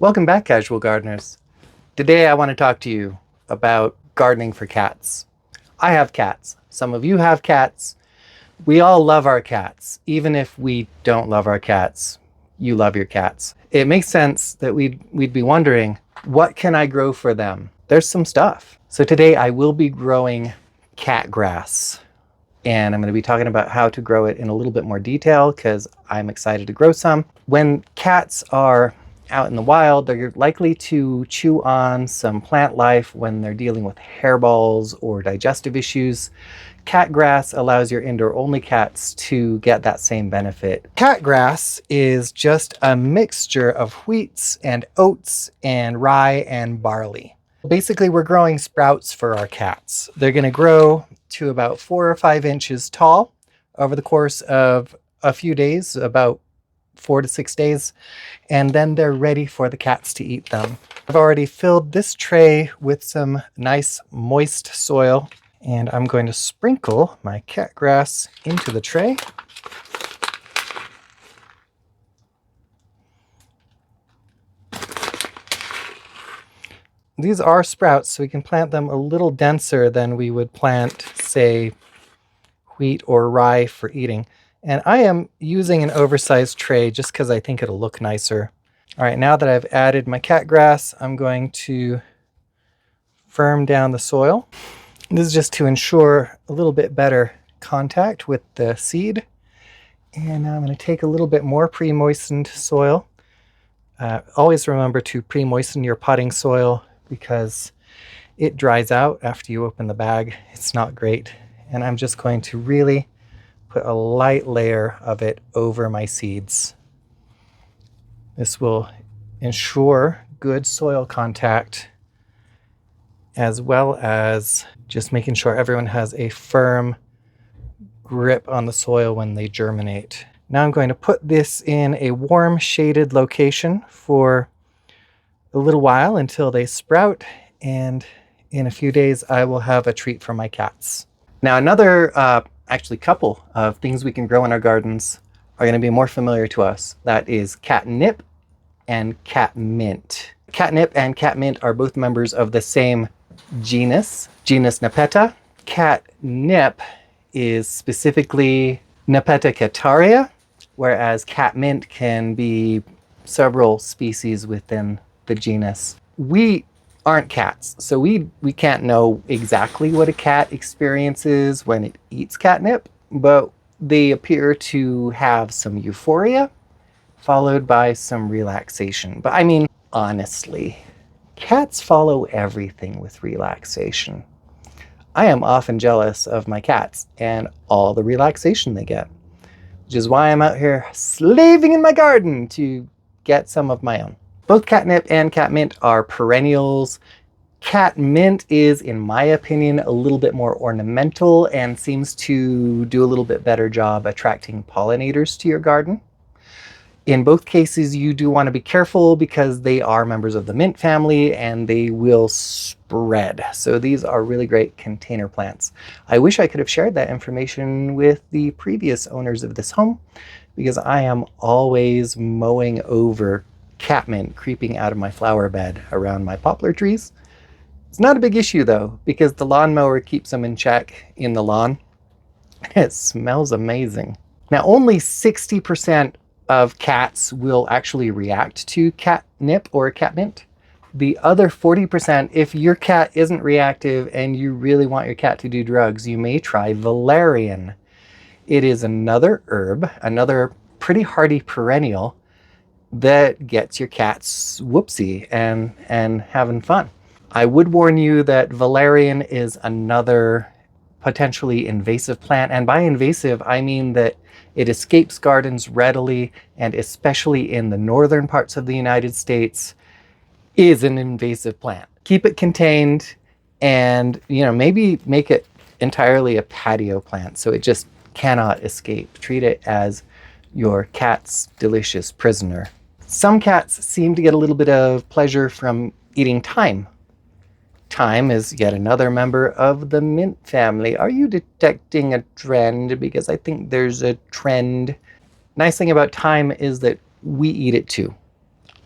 Welcome back, casual gardeners. Today I want to talk to you about gardening for cats. I have cats. Some of you have cats. We all love our cats. Even if we don't love our cats, you love your cats. It makes sense that we'd be wondering, what can I grow for them? There's some stuff. So today I will be growing cat grass. And I'm going to be talking about how to grow it in a little bit more detail because I'm excited to grow some. When cats are out in the wild, they're likely to chew on some plant life when they're dealing with hairballs or digestive issues. Cat grass allows your indoor-only cats to get that same benefit. Cat grass is just a mixture of wheats and oats and rye and barley. Basically, we're growing sprouts for our cats. They're going to grow to about 4 or 5 inches tall over the course of a few days, about 4 to 6 days, and then they're ready for the cats to eat them. I've already filled this tray with some nice moist soil, and I'm going to sprinkle my cat grass into the tray. These are sprouts, so we can plant them a little denser than we would plant, say, wheat or rye for eating. And I am using an oversized tray just because I think it'll look nicer. All right, now that I've added my cat grass, I'm going to firm down the soil. This is just to ensure a little bit better contact with the seed. And now I'm going to take a little bit more pre-moistened soil. Always remember to pre-moisten your potting soil because it dries out after you open the bag. It's not great. And I'm just going to really put a light layer of it over my seeds. This will ensure good soil contact, as well as just making sure everyone has a firm grip on the soil when they germinate. Now I'm going to put this in a warm shaded location for a little while until they sprout, and in a few days I will have a treat for my cats. Now another actually couple of things we can grow in our gardens are going to be more familiar to us. That is catnip and catmint. Catnip and catmint are both members of the same genus Nepeta. Catnip is specifically Nepeta cataria, whereas catmint can be several species within the genus. We aren't cats, so we can't know exactly what a cat experiences when it eats catnip, but they appear to have some euphoria followed by some relaxation. But I mean, honestly, cats follow everything with relaxation. I am often jealous of my cats and all the relaxation they get, which is why I'm out here slaving in my garden to get some of my own. Both catnip and catmint are perennials. Catmint is, in my opinion, a little bit more ornamental and seems to do a little bit better job attracting pollinators to your garden. In both cases, you do want to be careful because they are members of the mint family and they will spread. So these are really great container plants. I wish I could have shared that information with the previous owners of this home because I am always mowing over catmint creeping out of my flower bed around my poplar trees. It's not a big issue though, because the lawnmower keeps them in check in the lawn. It smells amazing. Now, only 60% of cats will actually react to catnip or catmint. The other 40%, if your cat isn't reactive and you really want your cat to do drugs, you may try valerian. It is another herb, another pretty hardy perennial that gets your cats whoopsie and having fun. I would warn you that valerian is another potentially invasive plant, and by invasive I mean that it escapes gardens readily, and especially in the northern parts of the United States is an invasive plant. Keep it contained and maybe make it entirely a patio plant so it just cannot escape. Treat it as your cat's delicious prisoner. Some cats seem to get a little bit of pleasure from eating thyme. Thyme is yet another member of the mint family. Are you detecting a trend? Because I think there's a trend. Nice thing about thyme is that we eat it too.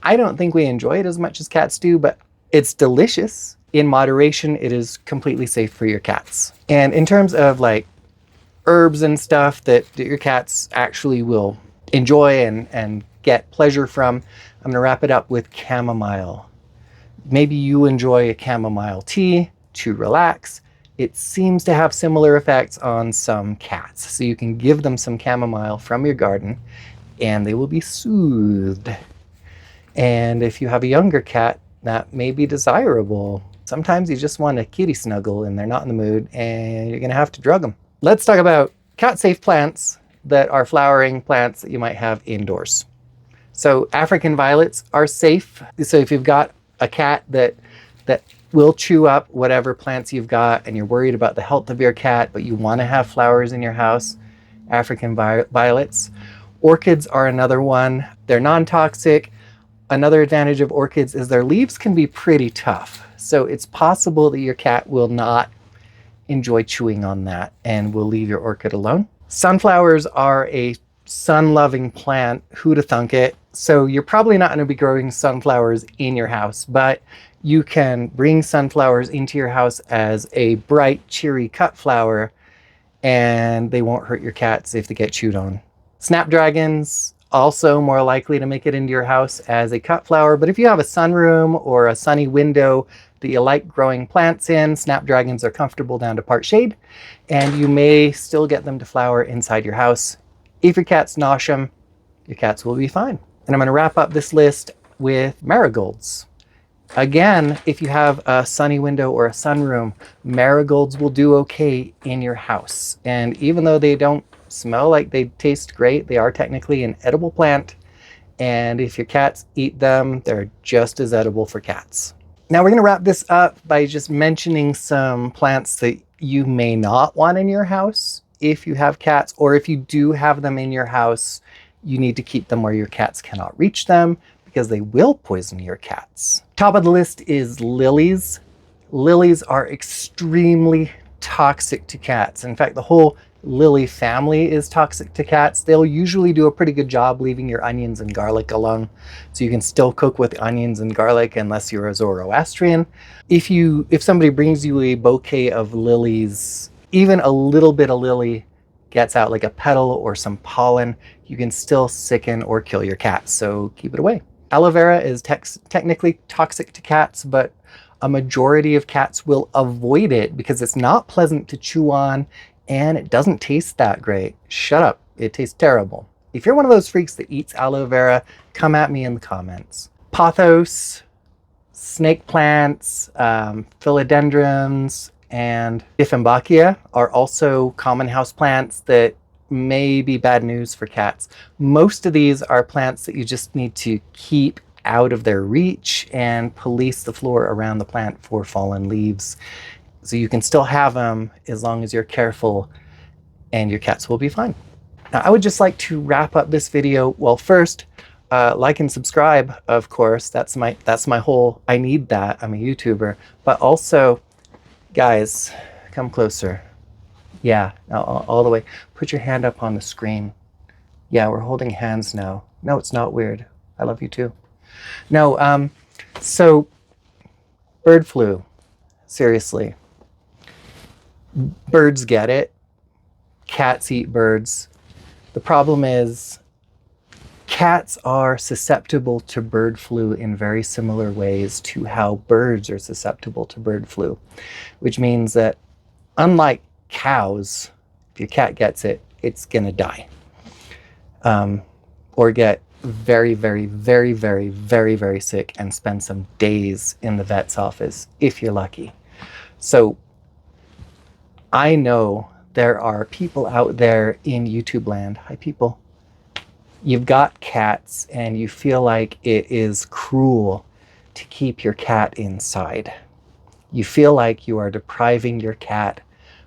I don't think we enjoy it as much as cats do, but it's delicious. In moderation, it is completely safe for your cats. And in terms of like herbs and stuff that your cats actually will enjoy and get pleasure from, I'm gonna wrap it up with chamomile. Maybe you enjoy a chamomile tea to relax. It seems to have similar effects on some cats. So you can give them some chamomile from your garden and they will be soothed. And if you have a younger cat, that may be desirable. Sometimes you just want a kitty snuggle and they're not in the mood and you're gonna have to drug them. Let's talk about cat-safe plants that are flowering plants that you might have indoors. So African violets are safe. So if you've got a cat that will chew up whatever plants you've got and you're worried about the health of your cat, but you want to have flowers in your house, African violets. Orchids are another one. They're non-toxic. Another advantage of orchids is their leaves can be pretty tough. So it's possible that your cat will not enjoy chewing on that and will leave your orchid alone. Sunflowers are a sun-loving plant. Who'da thunk it? So you're probably not going to be growing sunflowers in your house, but you can bring sunflowers into your house as a bright, cheery cut flower, and they won't hurt your cats if they get chewed on. Snapdragons, also more likely to make it into your house as a cut flower, but if you have a sunroom or a sunny window that you like growing plants in, snapdragons are comfortable down to part shade, and you may still get them to flower inside your house. If your cats nosh them, your cats will be fine. And I'm going to wrap up this list with marigolds. Again, if you have a sunny window or a sunroom, marigolds will do okay in your house. And even though they don't smell like they taste great, they are technically an edible plant. And if your cats eat them, they're just as edible for cats. Now we're going to wrap this up by just mentioning some plants that you may not want in your house if you have cats, or if you do have them in your house, you need to keep them where your cats cannot reach them because they will poison your cats. Top of the list is lilies. Lilies are extremely toxic to cats. In fact, the whole lily family is toxic to cats. They'll usually do a pretty good job leaving your onions and garlic alone. So you can still cook with onions and garlic unless you're a Zoroastrian. If somebody brings you a bouquet of lilies, even a little bit of lily gets out, like a petal or some pollen, you can still sicken or kill your cat. So keep it away. Aloe vera is technically toxic to cats, but a majority of cats will avoid it because it's not pleasant to chew on and it doesn't taste that great. Shut up, it tastes terrible. If you're one of those freaks that eats aloe vera, come at me in the comments. Pothos, snake plants, philodendrons, and Dieffenbachia are also common house plants that may be bad news for cats. Most of these are plants that you just need to keep out of their reach and police the floor around the plant for fallen leaves. So you can still have them as long as you're careful and your cats will be fine. Now, I would just like to wrap up this video. Well, first, like and subscribe, of course. That's my whole, I need that. I'm a YouTuber. But also, guys, come closer. Yeah, all the way. Put your hand up on the screen. Yeah, we're holding hands now. No, it's not weird. I love you too. No, so bird flu. Seriously. Birds get it. Cats eat birds. The problem is cats are susceptible to bird flu in very similar ways to how birds are susceptible to bird flu, which means that unlike cows, if your cat gets it, it's gonna die. Or get very, very, very, very, very, very sick and spend some days in the vet's office if you're lucky. So I know there are people out there in YouTube land. Hi, people. You've got cats and you feel like it is cruel to keep your cat inside. You feel like you are depriving your cat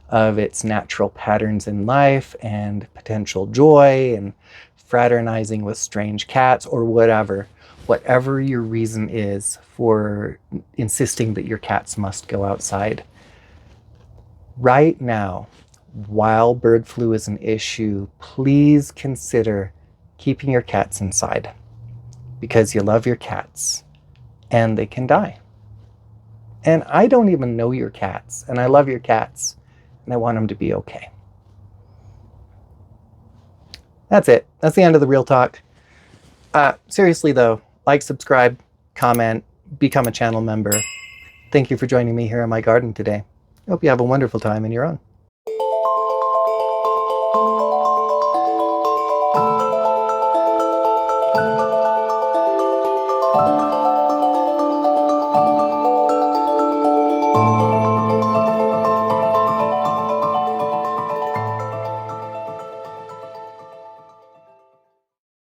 of its natural patterns in life and potential joy and fraternizing with strange cats or whatever your reason is for insisting that your cats must go outside. Right now, while bird flu is an issue, please consider keeping your cats inside. because you love your cats and they can die. And I don't even know your cats, and I love your cats, and I want them to be okay. That's it. That's the end of the real talk. Seriously though, like, subscribe, comment, become a channel member. Thank you for joining me here in my garden today. I hope you have a wonderful time in your own.